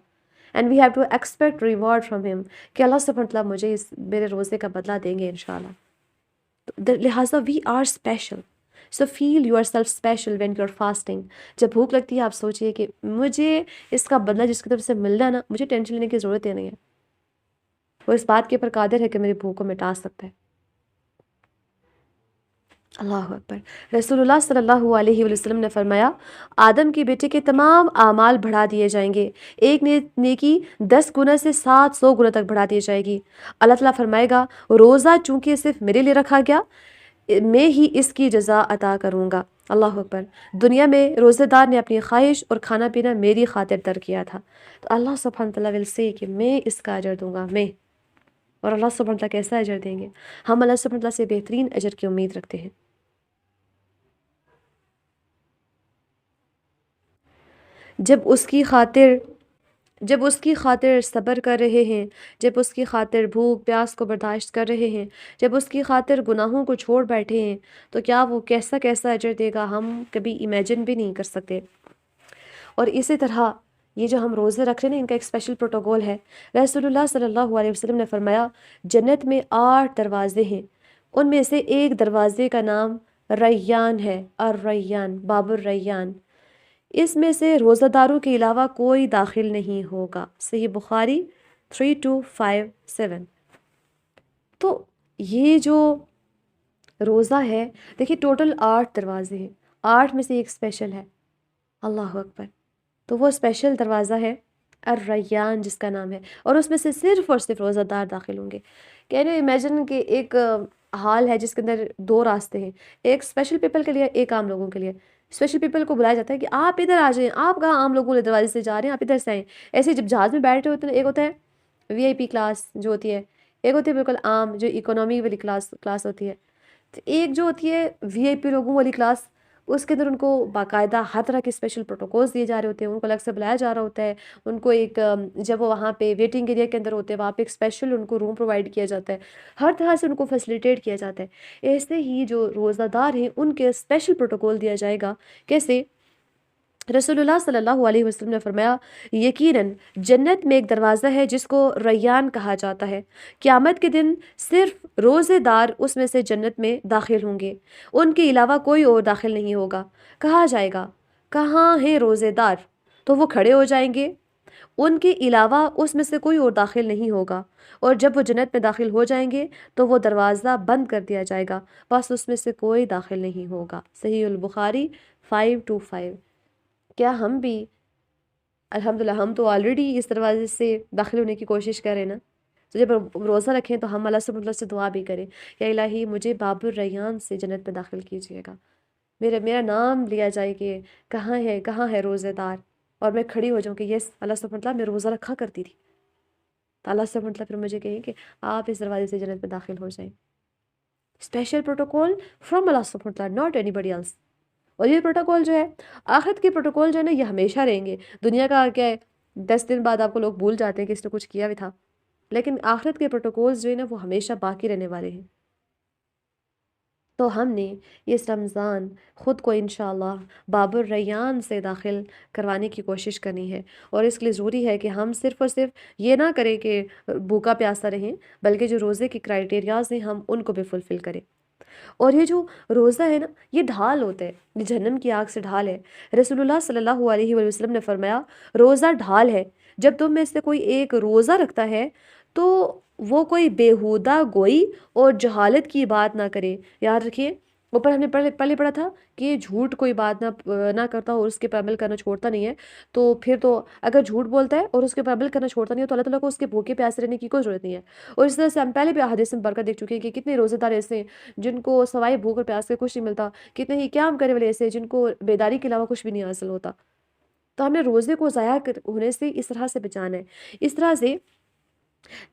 and we have to expect reward from him کہ اللہ سبحانہ wa ta'ala مجھے میرے روزے کا بدلہ دیں گے انشاءاللہ۔ لہٰذا we are special, so feel yourself special when you're fasting۔ جب بھوک لگتی ہے آپ سوچئے کہ مجھے اس کا بدلہ جس کی طرف سے ملنا ہے نا، مجھے ٹینشن لینے کی ضرورت ہی نہیں ہے، وہ اس بات کے اوپر قادر ہے کہ میری بھوک کو مٹا سکتا ہے۔ اللہ اکبر۔ رسول اللہ صلی اللہ علیہ وسلم نے فرمایا آدم کے بیٹے کے تمام اعمال بڑھا دیے جائیں گے، ایک نیکی 10 گنا سے 700 گنا تک بڑھا دی جائے گی۔ اللہ تعالیٰ فرمائے گا روزہ چونکہ صرف میرے لیے رکھا گیا، میں ہی اس کی جزا عطا کروں گا۔ اللہ اکبر۔ دنیا میں روزے دار نے اپنی خواہش اور کھانا پینا میری خاطر ترک کیا تھا، تو اللہ سبحانہ تعالیٰ will say کہ میں اس کا اجر دوں گا، میں۔ اور اللہ سبحانہ تعالیٰ کیسا اجر دیں گے؟ ہم اللہ سبحانہ تعالیٰ سے بہترین اجر کی امید رکھتے ہیں۔ جب اس کی خاطر صبر کر رہے ہیں، جب اس کی خاطر بھوک پیاس کو برداشت کر رہے ہیں، جب اس کی خاطر گناہوں کو چھوڑ بیٹھے ہیں، تو کیا وہ کیسا کیسا اجر دے گا، ہم کبھی امیجن بھی نہیں کر سکتے۔ اور اسی طرح یہ جو ہم روزے رکھ رہے ہیں ان کا ایک اسپیشل پروٹوکول ہے۔ رسول اللہ صلی اللہ علیہ وسلم نے فرمایا جنت میں 8 دروازے ہیں، ان میں سے ایک دروازے کا نام ریان ہے، الریان، باب الریان۔ اس میں سے روزہ داروں کے علاوہ کوئی داخل نہیں ہوگا۔ صحیح بخاری 3257۔ تو یہ جو روزہ ہے، دیکھیے ٹوٹل 8 دروازے ہیں، 8 میں سے ایک اسپیشل ہے، اللہ اکبر۔ تو وہ اسپیشل دروازہ ہے الریان جس کا نام ہے، اور اس میں سے صرف اور صرف روزہ دار داخل ہوں گے۔ کین یو امیجن کہ ایک حال ہے جس کے اندر 2 راستے ہیں، ایک اسپیشل پیپل کے لیے، ایک عام لوگوں کے لیے۔ اسپیشل پیپل کو بلایا جاتا ہے کہ آپ ادھر آ جائیں، آپ کہاں عام لوگوں کے دروازے سے جا رہے ہیں، آپ ادھر سے آئیں۔ ایسے جب جہاز میں بیٹھے ہوتے ہیں، ایک ہوتا ہے وی آئی پی کلاس جو ہوتی ہے، ایک ہوتی ہے بالکل عام جو اکانومی والی کلاس ہوتی ہے۔ تو ایک جو ہوتی ہے وی آئی پی لوگوں والی کلاس، اس کے اندر ان کو باقاعدہ ہر طرح کے اسپیشل پروٹوکولز دیے جا رہے ہوتے ہیں، ان کو الگ سے بلایا جا رہا ہوتا ہے، ان کو ایک جب وہ وہاں پہ ویٹنگ ایریا کے اندر ہوتے ہیں وہاں پہ ایک اسپیشل ان کو روم پرووائڈ کیا جاتا ہے، ہر طرح سے ان کو فیسیلیٹیٹ کیا جاتا ہے۔ ایسے ہی جو روزہ دار ہیں ان کے اسپیشل پروٹوکول دیا جائے گا۔ کیسے؟ رسول اللہ صلی اللہ علیہ وسلم نے فرمایا یقیناً جنت میں ایک دروازہ ہے جس کو ریان کہا جاتا ہے، قیامت کے دن صرف روزے دار اس میں سے جنت میں داخل ہوں گے، ان کے علاوہ کوئی اور داخل نہیں ہوگا۔ کہا جائے گا کہاں ہیں روزے دار؟ تو وہ کھڑے ہو جائیں گے، ان کے علاوہ اس میں سے کوئی اور داخل نہیں ہوگا، اور جب وہ جنت میں داخل ہو جائیں گے تو وہ دروازہ بند کر دیا جائے گا، بس اس میں سے کوئی داخل نہیں ہوگا۔ صحیح البخاری 525۔ کیا ہم بھی الحمدللہ ہم تو آلریڈی اس دروازے سے داخل ہونے کی کوشش کر رہے ہیں نا؟ تو جب روزہ رکھیں تو ہم اللہ سبحانہ سے دعا بھی کریں کہ الہی مجھے باب الریان سے جنت میں داخل کیجیے گا، میرا نام لیا جائے کہ کہاں ہے روزے دار، اور میں کھڑی ہو جاؤں کہ یس اللہ سبحانہ میں روزہ رکھا کرتی تھی، تو اللہ سبحانہ پھر مجھے کہیں کہ آپ اس دروازے سے جنت میں داخل ہو جائیں۔ اسپیشل پروٹوکول فرام اللہ سبحانہ ناٹ اینی بڈی ایلس۔ اور یہ پروٹوکول جو ہے آخرت کے پروٹوکول جو ہے نا یہ ہمیشہ رہیں گے۔ دنیا کا کیا ہے 10 دن بعد آپ کو لوگ بھول جاتے ہیں کہ اس نے کچھ کیا بھی تھا، لیکن آخرت کے پروٹوکولز جو ہے نا وہ ہمیشہ باقی رہنے والے ہیں۔ تو ہم نے اس رمضان خود کو انشاءاللہ باب الریان سے داخل کروانے کی کوشش کرنی ہے، اور اس کے لیے ضروری ہے کہ ہم صرف اور صرف یہ نہ کریں کہ بھوکا پیاسا رہیں، بلکہ جو روزے کی کرائیٹیریاز ہیں ہم ان کو بھی فلفل کریں۔ اور یہ جو روزہ ہے نا یہ ڈھال ہوتا ہے، یہ جہنم کی آگ سے ڈھال ہے۔ رسول اللہ صلی اللہ علیہ وسلم نے فرمایا روزہ ڈھال ہے، جب تم میں سے کوئی ایک روزہ رکھتا ہے تو وہ کوئی بیہودہ گوئی اور جہالت کی بات نہ کرے۔ یاد رکھیے اوپر ہم نے پہلے پڑھا تھا کہ جھوٹ کوئی بات نہ کرتا اور اس کے پر عمل کرنا چھوڑتا نہیں ہے، تو پھر تو اگر جھوٹ بولتا ہے اور اس کے پر عمل کرنا چھوڑتا نہیں ہے تو اللہ تعالیٰ کو اس کے بھوکے پیاسے رہنے کی کوئی ضرورت نہیں ہے۔ اور اس طرح سے ہم پہلے بھی احادیث میں برکت دیکھ چکے ہیں کہ کتنے روزے دار ایسے ہیں جن کو سوائے بھوک اور پیاس کے کچھ نہیں ملتا، کتنے ہی قیام کرنے والے ایسے ہیں جن کو بیداری کے علاوہ کچھ بھی نہیں حاصل ہوتا۔ تو ہم نے روزے کو ضائع ہونے سے اس طرح سے بچانا ہے۔ اس طرح سے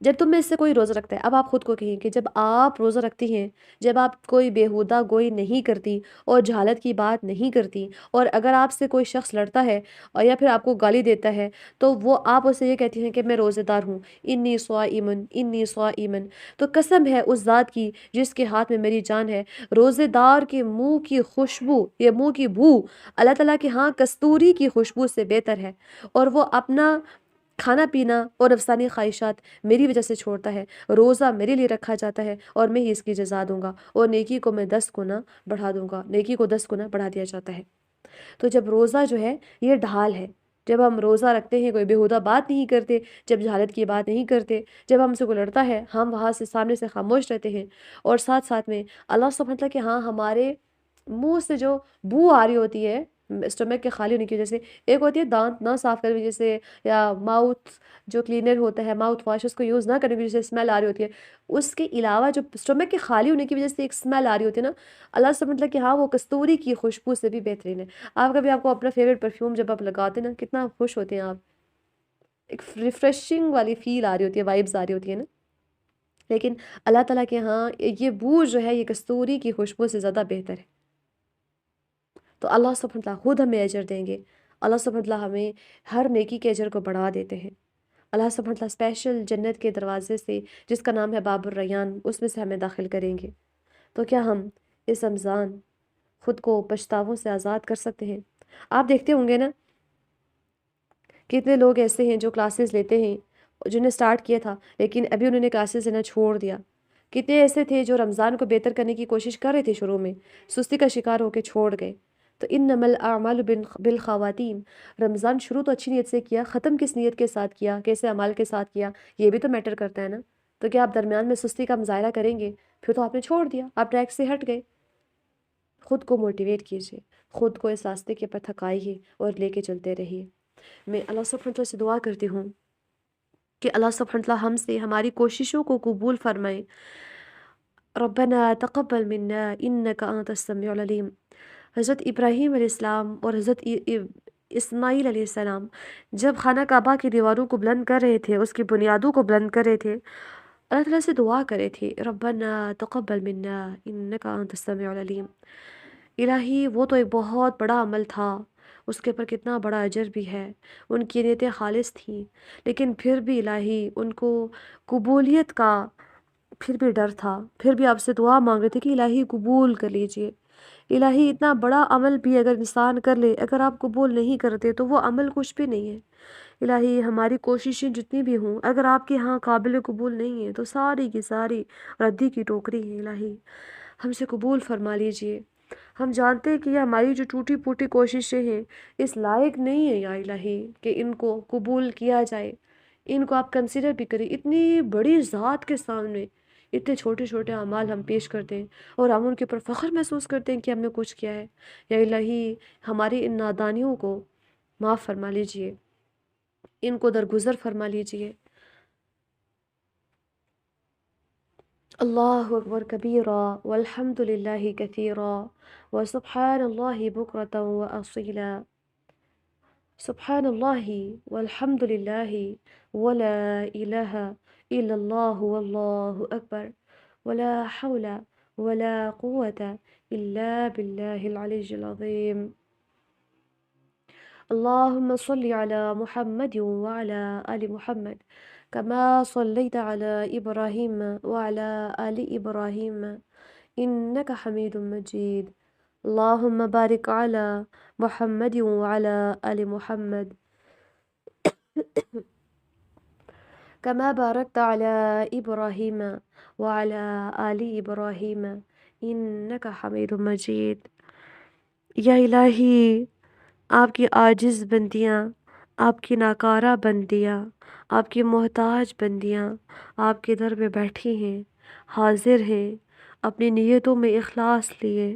جب تم میں سے کوئی روزہ رکھتا ہے، اب آپ خود کو کہیں کہ جب آپ روزہ رکھتی ہیں، جب آپ کوئی بیہودہ گوئی نہیں کرتی اور جہالت کی بات نہیں کرتی، اور اگر آپ سے کوئی شخص لڑتا ہے اور یا پھر آپ کو گالی دیتا ہے تو وہ آپ اسے یہ کہتی ہیں کہ میں روزہ دار ہوں، انی صائمن، تو قسم ہے اس ذات کی جس کے ہاتھ میں میری جان ہے، روزے دار کے منہ کی خوشبو یا منہ کی بو اللہ تعالیٰ کے ہاں کستوری کی خوشبو سے بہتر ہے، اور وہ اپنا کھانا پینا اور افسانی خواہشات میری وجہ سے چھوڑتا ہے، روزہ میرے لیے رکھا جاتا ہے اور میں ہی اس کی جزا دوں گا، اور نیکی کو میں 10 گنا بڑھا دوں گا، نیکی کو 10 گنا بڑھا دیا جاتا ہے۔ تو جب روزہ جو ہے یہ ڈھال ہے، جب ہم روزہ رکھتے ہیں کوئی بیہودہ بات نہیں کرتے، جب جہالت کی بات نہیں کرتے، جب ہم سے کوئی لڑتا ہے ہم وہاں سے سامنے سے خاموش رہتے ہیں، اور ساتھ ساتھ میں اللہ سبحانہ وتعالیٰ کہ ہاں ہمارے منہ سے جو بو آ رہی ہوتی ہے اسٹمک کے خالی ہونے کی وجہ سے، ایک ہوتی ہے دانت نہ صاف کرنے کی وجہ سے، یا ماؤتھ جو کلینر ہوتا ہے ماؤتھ واش اس کو یوز نہ کرنے کی وجہ سے اسمیل آ رہی ہوتی ہے، اس کے علاوہ جو اسٹمک کے خالی ہونے کی وجہ سے ایک اسمیل آ رہی ہوتی ہے نا، اللہ سے مطلب کہ ہاں وہ کستوری کی خوشبو سے بھی بہترین ہے۔ آپ کو اپنا فیوریٹ پرفیوم جب آپ لگاتے ہیں نا کتنا خوش ہوتے ہیں آپ، ایک ریفریشنگ والی فیل آ رہی ہوتی ہے، وائبز آ رہی ہوتی ہے نا، لیکن اللہ تعالیٰ کے ہاں یہ بو جو ہے یہ کستوری کی خوشبو سے زیادہ بہتر ہے۔ تو اللہ سبحانہ وتعالیٰ خود ہمیں اجر دیں گے، اللہ سبحانہ وتعالیٰ ہمیں ہر نیکی کے اجر کو بڑھا دیتے ہیں۔ اللہ سبحانہ وتعالیٰ اسپیشل جنت کے دروازے سے، جس کا نام ہے باب الریان، اس میں سے ہمیں داخل کریں گے۔ تو کیا ہم اس رمضان خود کو پچھتاووں سے آزاد کر سکتے ہیں؟ آپ دیکھتے ہوں گے نا، کتنے لوگ ایسے ہیں جو کلاسز لیتے ہیں، جنہیں سٹارٹ کیا تھا لیکن ابھی انہوں نے کلاسز لینا چھوڑ دیا۔ کتنے ایسے تھے جو رمضان کو بہتر کرنے کی کوشش کر رہے تھے، شروع میں سستی کا شکار ہو کے چھوڑ گئے۔ تو انما الاعمال بالخواتیم، رمضان شروع تو اچھی نیت سے کیا، ختم کس نیت کے ساتھ کیا، کیسے اعمال کے ساتھ کیا، یہ بھی تو میٹر کرتا ہے نا۔ تو کیا آپ درمیان میں سستی کا مظاہرہ کریں گے؟ پھر تو آپ نے چھوڑ دیا، آپ ٹریک سے ہٹ گئے۔ خود کو موٹیویٹ کیجیے، خود کو اس راستے کے پر تھکائیے اور لے کے چلتے رہیے۔ میں اللہ سبحانہ وتعالیٰ سے دعا کرتی ہوں کہ اللہ سبحانہ وتعالیٰ ہم سے ہماری کوششوں کو قبول فرمائے۔ ربنا تقبل منا انک انت السمیع العلیم۔ حضرت ابراہیم علیہ السلام اور حضرت اسماعیل علیہ السلام جب خانہ کعبہ کی دیواروں کو بلند کر رہے تھے، اس کی بنیادوں کو بلند کر رہے تھے، اللہ تعالیٰ سے دعا کرے تھے، ربنا تقبل منا انک انت السمیع العلیم۔ الہی وہ تو ایک بہت بڑا عمل تھا، اس کے پر کتنا بڑا اجر بھی ہے، ان کی نیتیں خالص تھیں، لیکن پھر بھی الہی ان کو قبولیت کا پھر بھی ڈر تھا، پھر بھی آپ سے دعا مانگ رہے تھے کہ الہی قبول کر لیجئے۔ الہی اتنا بڑا عمل بھی اگر انسان کر لے، اگر آپ قبول نہیں کرتے تو وہ عمل کچھ بھی نہیں ہے۔ الہی ہماری کوششیں جتنی بھی ہوں، اگر آپ کے ہاں قابل قبول نہیں ہے تو ساری کی ساری ردی کی ٹوکری ہے۔ الہی ہم سے قبول فرما لیجئے۔ ہم جانتے ہیں کہ یہ ہماری جو ٹوٹی پھوٹی کوششیں ہیں اس لائق نہیں ہے یا الہی کہ ان کو قبول کیا جائے، ان کو آپ کنسیڈر بھی کریں۔ اتنی بڑی ذات کے سامنے اتنے چھوٹے چھوٹے اعمال ہم پیش کرتے ہیں اور ہم ان کے اوپر فخر محسوس کرتے ہیں کہ ہم نے کچھ کیا ہے۔ یا الہی ہماری ان نادانیوں کو معاف فرما لیجئے، ان کو درگزر فرما لیجئے۔ اللہ اکبر کبیرا والحمد للہ کثیرا وسبحان اللہ بکرۃ واصیلا۔ سبحان اللہ والحمد للہ ولا الہ الا اللہ واللہ اکبر ولا حول ولا قوة الا باللہ العلی العظیم۔ اللهم صل على محمد وعلى آل محمد كما صليت على إبراهيم وعلى آل إبراهيم إنك حميد مجيد. اللهم بارك على محمد وعلى آل محمد كما باركت على إبراهيم وعلى آل إبراهيم إنك حميد مجيد. یا الہی آپ کی عاجز بندیاں، آپ کی ناکارہ بندیاں، آپ کی محتاج بندیاں آپ کے در میں بیٹھی ہیں، حاضر ہیں، اپنی نیتوں میں اخلاص لیے۔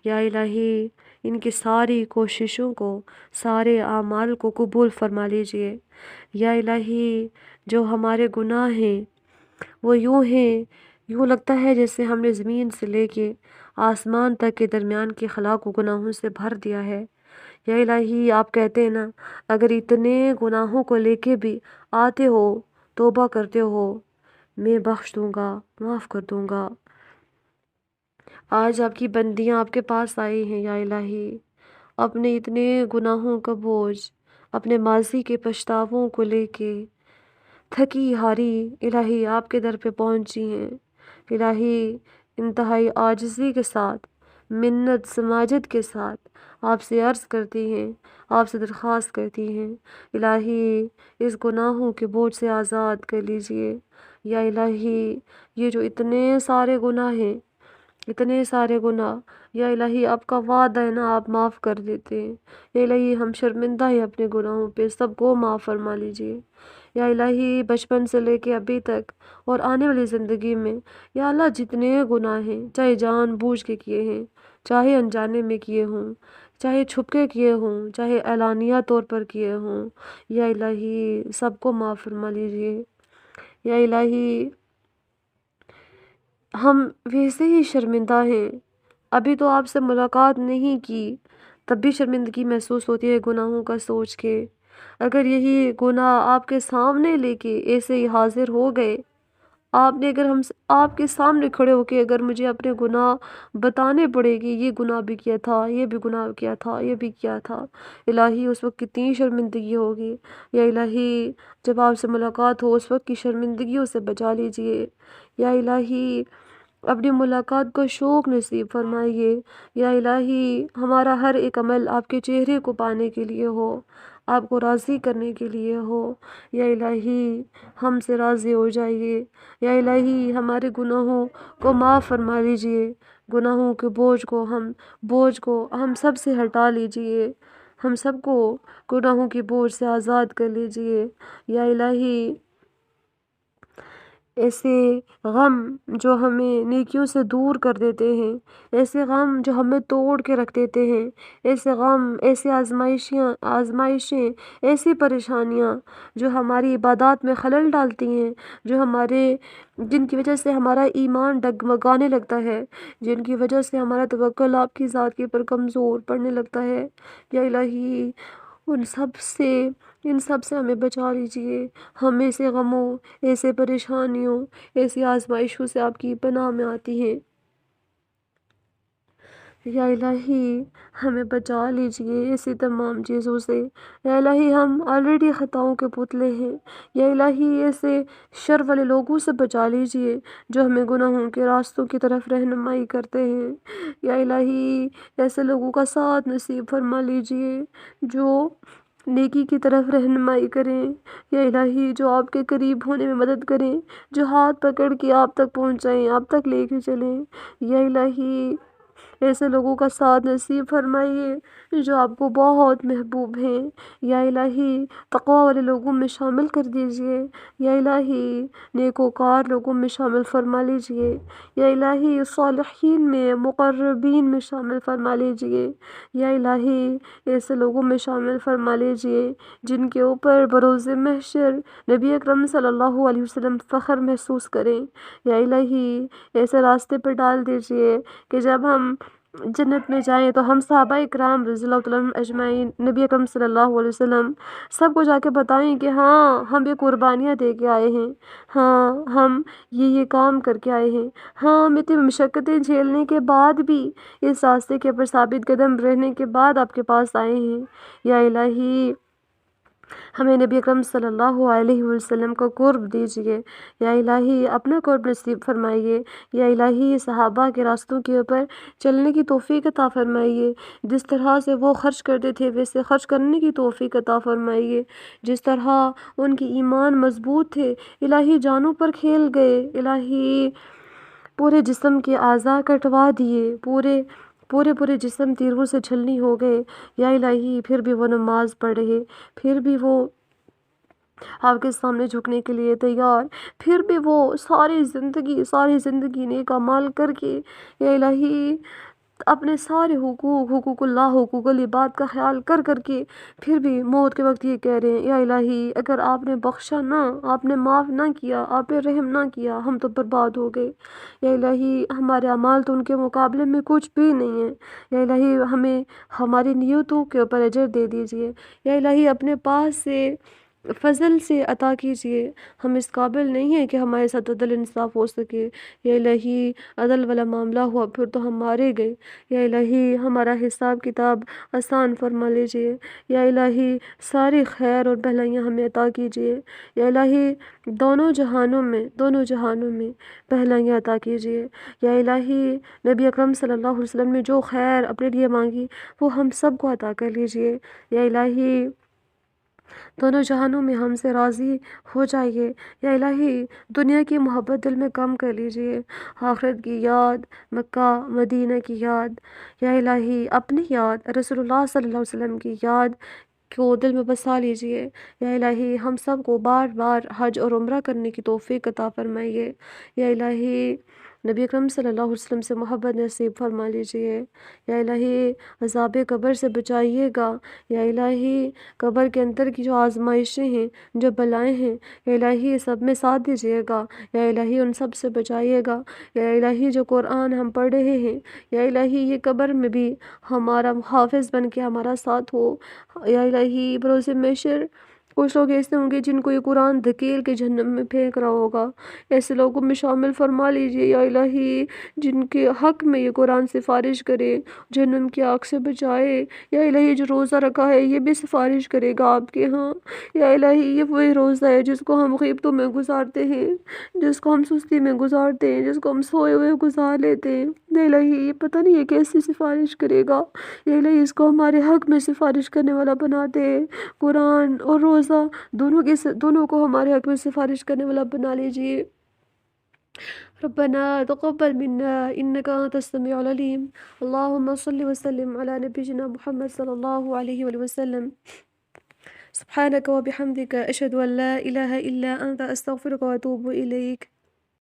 یا الہی ان کی ساری کوششوں کو، سارے اعمال کو قبول فرما لیجئے۔ یا الہی جو ہمارے گناہ ہیں وہ یوں ہیں، یوں لگتا ہے جیسے ہم نے زمین سے لے کے آسمان تک کے درمیان کی خلا کو گناہوں سے بھر دیا ہے۔ یا الہی آپ کہتے ہیں نا، اگر اتنے گناہوں کو لے کے بھی آتے ہو، توبہ کرتے ہو، میں بخش دوں گا، معاف کر دوں گا۔ آج آپ کی بندیاں آپ کے پاس آئی ہیں یا الہی، اپنے اتنے گناہوں کا بوجھ، اپنے ماضی کے پچھتاووں کو لے کے تھکی ہاری الہی آپ کے در پہ پہنچی ہیں۔ الہی انتہائی عاجزی کے ساتھ، منت سماجت کے ساتھ آپ سے عرض کرتی ہیں، آپ سے درخواست کرتی ہیں، الہی اس گناہوں کے بوجھ سے آزاد کر لیجئے۔ یا الہی یہ جو اتنے سارے گناہ ہیں، اتنے سارے گناہ، یا الہی آپ کا وعدہ ہے نا، آپ معاف کر دیتے ہیں۔ یا الہی ہم شرمندہ ہیں اپنے گناہوں پہ، سب کو معاف فرما لیجئے۔ یا الہی بچپن سے لے کے ابھی تک اور آنے والی زندگی میں یا اللہ جتنے گناہ ہیں، چاہے جان بوجھ کے کیے ہیں، چاہے انجانے میں کیے ہوں، چاہے چھپ کے کیے ہوں، چاہے اعلانیہ طور پر کیے ہوں، یا الہی سب کو معاف فرما لیجئے۔ یا الہی ہم ویسے ہی شرمندہ ہیں، ابھی تو آپ سے ملاقات نہیں کی، تب بھی شرمندگی محسوس ہوتی ہے گناہوں کا سوچ کے۔ اگر یہی گناہ آپ کے سامنے لے کے ایسے ہی حاضر ہو گئے، آپ نے اگر آپ کے سامنے کھڑے ہو کے اگر مجھے اپنے گناہ بتانے پڑے گی، یہ گناہ بھی کیا تھا، یہ بھی گناہ کیا تھا، یہ بھی کیا تھا، الہی اس وقت کتنی شرمندگی ہوگی۔ یا الہی جب آپ سے ملاقات ہو اس وقت کی شرمندگیوں سے بچا لیجئے۔ یا الہی اپنی ملاقات کو شوق نصیب فرمائیے۔ یا الہی ہمارا ہر ایک عمل آپ کے چہرے کو پانے کے لیے ہو، آپ کو راضی کرنے کے لیے ہو۔ یا الہی ہم سے راضی ہو جائیے۔ یا الہی ہمارے گناہوں کو معاف فرما لیجئے، گناہوں کے بوجھ کو ہم سب سے ہٹا لیجئے، ہم سب کو گناہوں کی بوجھ سے آزاد کر لیجئے۔ یا الہی ایسے غم جو ہمیں نیکیوں سے دور کر دیتے ہیں، ایسے غم جو ہمیں توڑ کے رکھ دیتے ہیں، ایسے غم، ایسے آزمائشیں، ایسی پریشانیاں جو ہماری عبادات میں خلل ڈالتی ہیں، جن کی وجہ سے ہمارا ایمان ڈگمگانے لگتا ہے، جن کی وجہ سے ہمارا توکل آپ کی ذات کے پر کمزور پڑنے لگتا ہے۔ یا الہی ان سب سے ہمیں بچا لیجئے۔ ہم ایسے غموں، ایسے پریشانیوں، ایسی آزمائشوں سے آپ کی پناہ میں آتی ہیں۔ یا الہی ہمیں بچا لیجئے ایسی تمام چیزوں سے۔ یا الہی ہم آلریڈی خطاؤں کے پتلے ہیں۔ یا الہی ایسے شر والے لوگوں سے بچا لیجئے جو ہمیں گناہوں کے راستوں کی طرف رہنمائی کرتے ہیں۔ یا الہی ایسے لوگوں کا ساتھ نصیب فرما لیجئے جو نیکی کی طرف رہنمائی کریں۔ یا الہی جو آپ کے قریب ہونے میں مدد کریں، جو ہاتھ پکڑ کے آپ تک پہنچائیں، آپ تک لے کے چلیں۔ یا الہی ایسے لوگوں کا ساتھ نصیب فرمائیے جو آپ کو بہت محبوب ہیں۔ یا الہی تقوی والے لوگوں میں شامل کر دیجئے۔ یا الہی نیکوکار لوگوں میں شامل فرما لیجئے۔ یا الہی صالحین میں، مقربین میں شامل فرما لیجئے۔ یا الہی ایسے لوگوں میں شامل فرما لیجئے جن کے اوپر بروز محشر نبی اکرم صلی اللہ علیہ وسلم فخر محسوس کریں۔ یا الہی ایسے راستے پر ڈال دیجئے کہ جب ہم جنت میں جائیں تو ہم صحابہ اکرام رضی اللہ تعالیٰ عنہم اجمعین، نبی اکرم صلی اللہ علیہ وسلم سب کو جا کے بتائیں کہ ہاں ہم یہ قربانیاں دے کے آئے ہیں، ہاں ہم یہ کام کر کے آئے ہیں، ہاں ہم اتنی مشقتیں جھیلنے کے بعد بھی، اس راستے کے اوپر ثابت قدم رہنے کے بعد آپ کے پاس آئے ہیں۔ یا الہی ہمیں نبی اکرم صلی اللہ علیہ وسلم کو قرب دیجئے۔ یا الہی اپنا قرب نصیب فرمائیے۔ یا الہی صحابہ کے راستوں کے اوپر چلنے کی توفیق عطا فرمائیے، جس طرح سے وہ خرچ کرتے تھے ویسے خرچ کرنے کی توفیق عطا فرمائیے، جس طرح ان کی ایمان مضبوط تھے، الہی جانوں پر کھیل گئے، الہی پورے جسم کے اعضاء کٹوا دیے، پورے جسم تیروں سے چھلنی ہو گئے۔ یا الہی پھر بھی وہ نماز پڑھ رہے، پھر بھی وہ آپ کے سامنے جھکنے کے لیے تیار، پھر بھی وہ ساری زندگی نیک اعمال کر کے، یا الہی اپنے سارے حقوق اللہ، حقوق العباد کا خیال کر کے پھر بھی موت کے وقت یہ کہہ رہے ہیں، یا الہی اگر آپ نے بخشا نہ، آپ نے معاف نہ کیا، آپ نے رحم نہ کیا، ہم تو برباد ہو گئے۔ یا الہی ہمارے اعمال تو ان کے مقابلے میں کچھ بھی نہیں ہیں۔ یا الہی ہمیں ہماری نیتوں کے اوپر اجر دے دیجئے۔ یا الہی اپنے پاس سے فضل سے عطا کیجئے، ہم اس قابل نہیں ہیں کہ ہمارے ساتھ عدل انصاف ہو سکے۔ یا الہی عدل والا معاملہ ہوا پھر تو ہم مارے گئے۔ یا الہی ہمارا حساب کتاب آسان فرما لیجئے۔ یا الہی ساری خیر اور بھلائیاں ہمیں عطا کیجئے۔ یا الہی دونوں جہانوں میں بھلائیاں عطا کیجئے۔ یا الہی نبی اکرم صلی اللہ علیہ وسلم نے جو خیر اپنے لیے مانگی وہ ہم سب کو عطا کر لیجئے۔ یا الہی دونوں جہانوں میں ہم سے راضی ہو جائیے۔ یا الہی دنیا کی محبت دل میں کم کر لیجئے، آخرت کی یاد، مکہ مدینہ کی یاد، یا الہی اپنی یاد، رسول اللہ صلی اللہ علیہ وسلم کی یاد کو دل میں بسا لیجئے۔ یا الہی ہم سب کو بار بار حج اور عمرہ کرنے کی توفیق عطا فرمائیے۔ یا الہی نبی اکرم صلی اللہ علیہ وسلم سے محبت نصیب فرما لیجئے۔ یا الہی عذاب قبر سے بچائیے گا۔ یا الہی قبر کے اندر کی جو آزمائشیں ہیں، جو بلائیں ہیں، یا الہی سب میں ساتھ دیجئے گا۔ یا الہی ان سب سے بچائیے گا۔ یا الہی جو قرآن ہم پڑھ رہے ہیں، یا الہی یہ قبر میں بھی ہمارا حافظ بن کے ہمارا ساتھ ہو۔ یا الہی بروز محشر کچھ لوگ ایسے ہوں گے جن کو یہ قرآن دھکیل کے جہنم میں پھینک رہا ہوگا، ایسے لوگوں میں شامل فرما لیجیے یا الہی، جن کے حق میں یہ قرآن سفارش کرے، جہنم کی آگ سے بچائے، یا الہی جو روزہ رکھا ہے یہ بھی سفارش کرے گا آپ کے ہاں، یا الہی یہ وہی روزہ ہے جس کو ہم غیبتوں میں گزارتے ہیں، جس کو ہم سستی میں گزارتے ہیں، جس کو ہم سوئے ہوئے گزار لیتے ہیں، یا الہی یہ پتہ نہیں یہ کیسی سفارش کرے گا، یا الہی اس کو ہمارے حق میں سفارش کرنے والا بنا دے، قرآن اور روزہ دونوں کو ہمارے حق میں سفارش کرنے والا بنا لیجیے۔ ربنا تقبل منا انك انت السميع العليم، اللهم صل وسلم على نبينا محمد صلى الله عليه وآله وسلم، سبحانك وبحمدك اشهد ان لا اله الا انت استغفرك واتوب اليك۔